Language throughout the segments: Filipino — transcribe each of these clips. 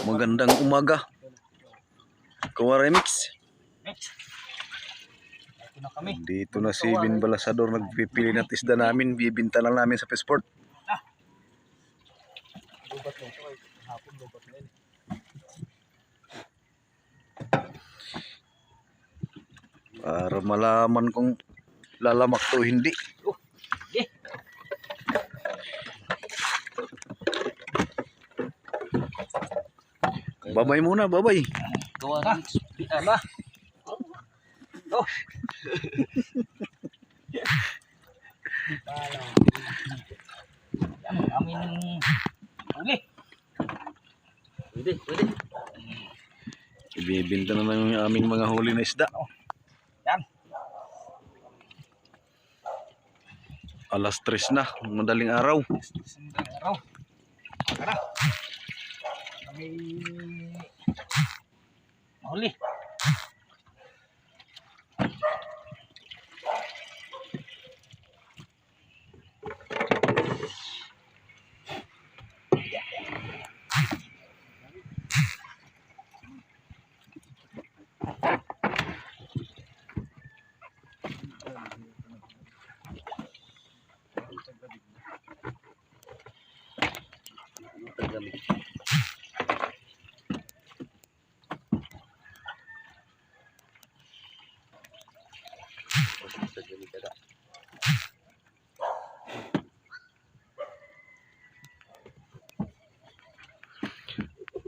Magandang umaga, Kawaremix. Dito na si Bin Balasador, nagpipili na tisda namin, bibinta lang namin sa Peaceport. Para malaman kung lalamak to hindi. Babay muna, babay. Ama. Oh. Amin uli. Pwede. Ibibinta na ng aming mga huli na isda. Yan. Alas 3 na, madaling araw. Tara. Kami mahuli.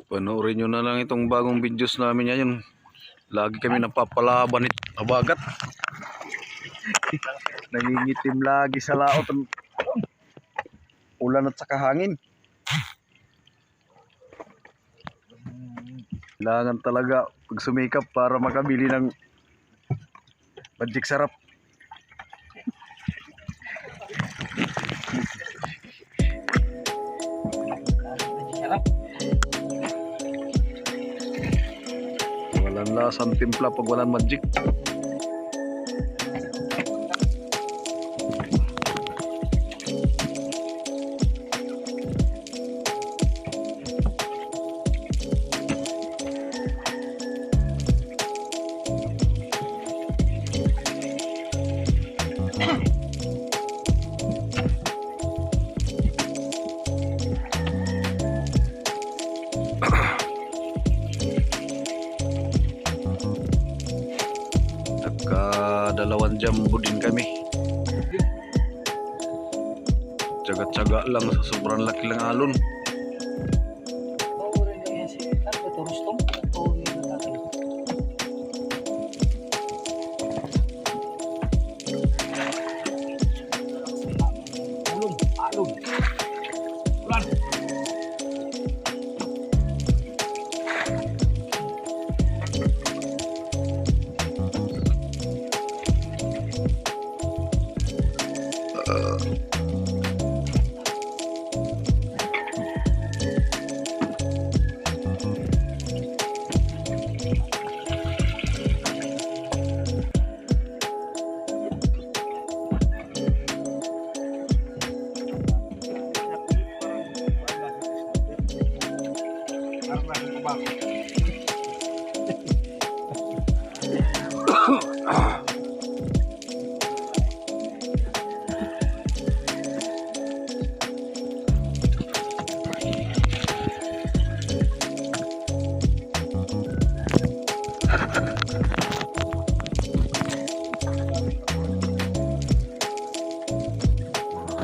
Panoorin nyo na lang itong bagong videos namin ngayon. Lagi kami napapalaban at habagat. Nangingitim lagi sa laot. Ulan at saka hangin. Kailangan talaga pag sumikap para makabili ng Magic Sarap. Walang lasang timpla pag walang magic. Dalawang jumbo din kami. Tsaga-tsaga lang sa sobrang laki lang alon.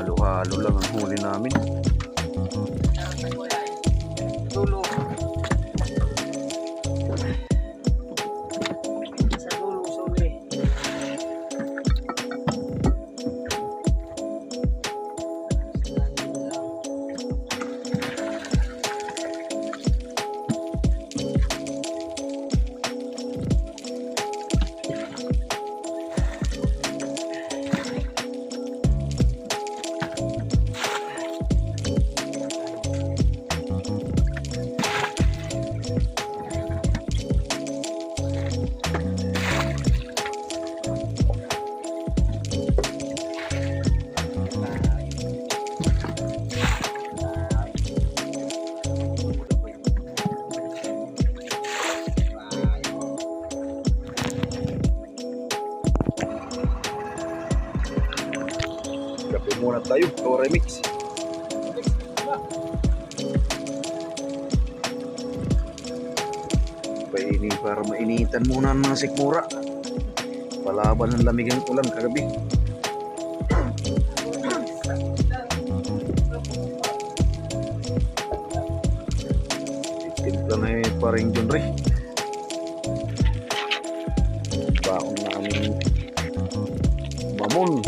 Halo-halo lang ang huli namin. Dulo. Sa dulo, suli. muna tayo. Remix. Paini para mainitan muna ng sikmura. Palaban ng lamig ng ulan kagabi. Timpla na yung paring John Ray. Baon na aming mamon.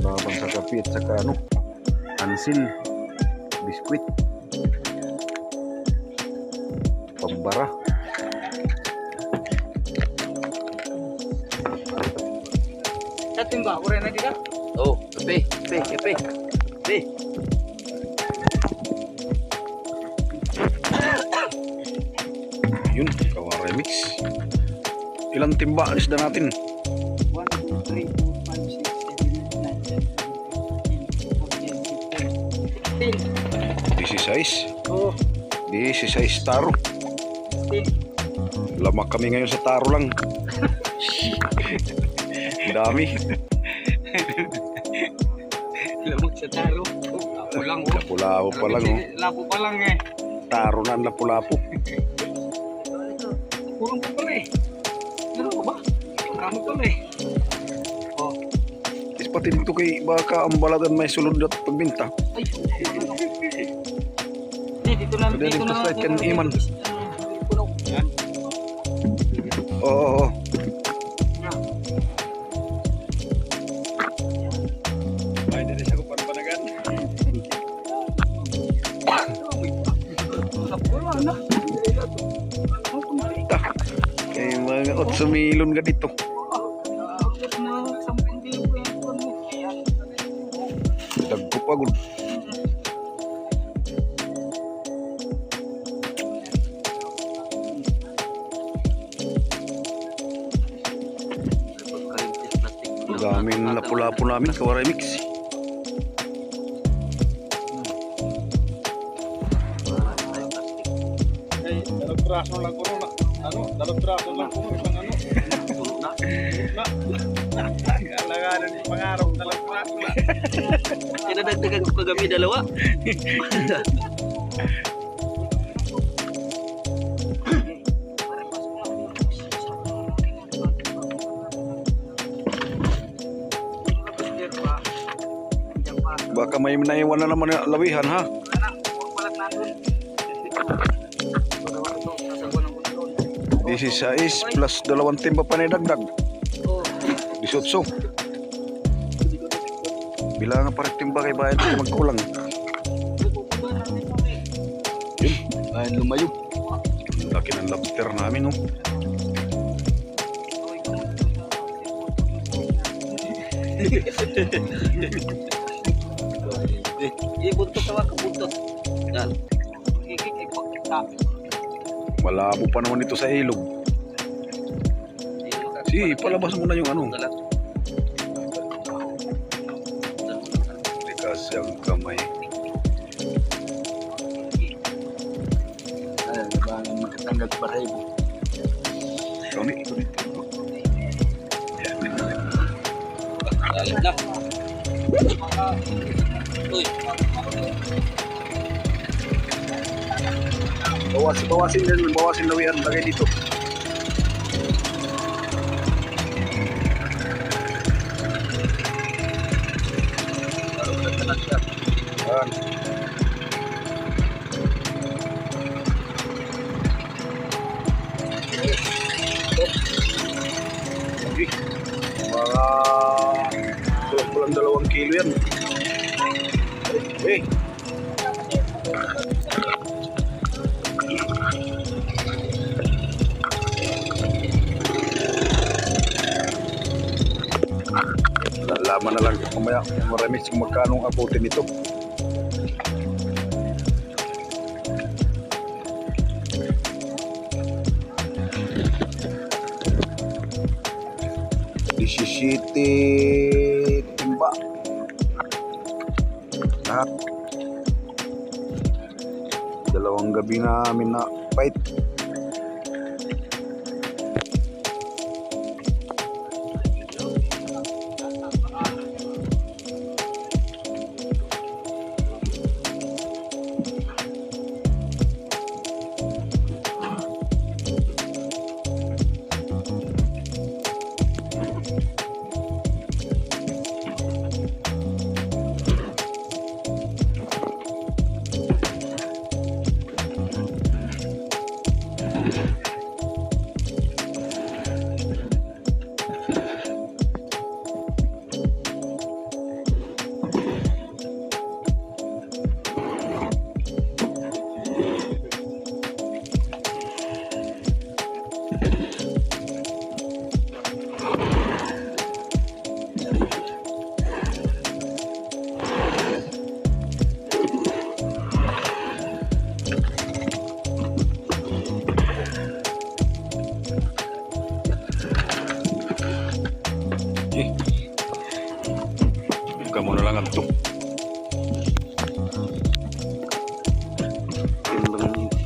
Babang sa kape at saka ansil, biskwit, pambara. Ating ba? Ure na dito? Oh, kape. Yun, kawa remix. Ilang timba ang isda natin? 1, 2, 3, 4, 5, 6, 7, 8, 9, 10, 11, 12, 13, 14, 15. Oh. 16 taro. 16. Lamak kami ngayon sa taro lang. Dami. Lamok sa taro. Lapo lang. Lapu-lapu pa lang. Lapo pa lang eh. Taro na ang lapu-lapu. Kurang pa pala eh. Meron ko ba? Marami pala eh. Oh. Is pati dito kay baka ang baladan may sulod at pagbinta. Ay. Dito na. Pwede rin pa kan iman. Yan. Oo. Ay, dito sa kupan panagan. Kay mga 8 milyon ka dito. Dagko pagod. Daming lapu-lapu namin kawa remix. Dalawang braso lang ko na. Dalawang braso lang ko isang na. Alagaran yung pangarap, dalawang braso lang. Kinadagdagan ko kagabi dalawa. Baka may naiwan na naman yung lawihan ha. This is 6 plus 2 timba pa na dagdag. 18. Bilangan pa rin timba kay bayad kung magkulang. Yun, ayun lumayo. Laki ng lobster namin no. Ibuntot sa waka, buntot. Yan. Ikikikikita. Malabo pa naman ito sa ilog. Si, palabas mo na yung ano. Likas yung kamay. Ay, bang makatanggal pa rin. Kami ito dito. Lalit na. Uy. Bawasin lawihan lagay dito. Yan. Mga kulang 2 kilo yan. Eh. Lalaman na lang mamaya maraming kung magkano ang abutin nito. City timba lahat. 2 gabi namin na fight.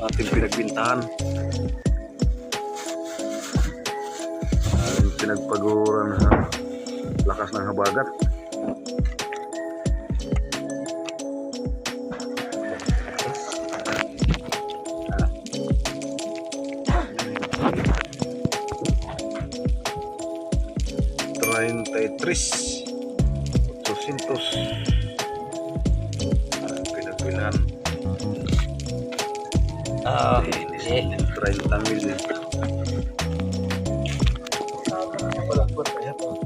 ating pinagbintahan. Ang pinagpaguran sa lakas ng habagat. $33,800 ang pinagbilan. Okay. 30 mil. Walang buwan kaya pa.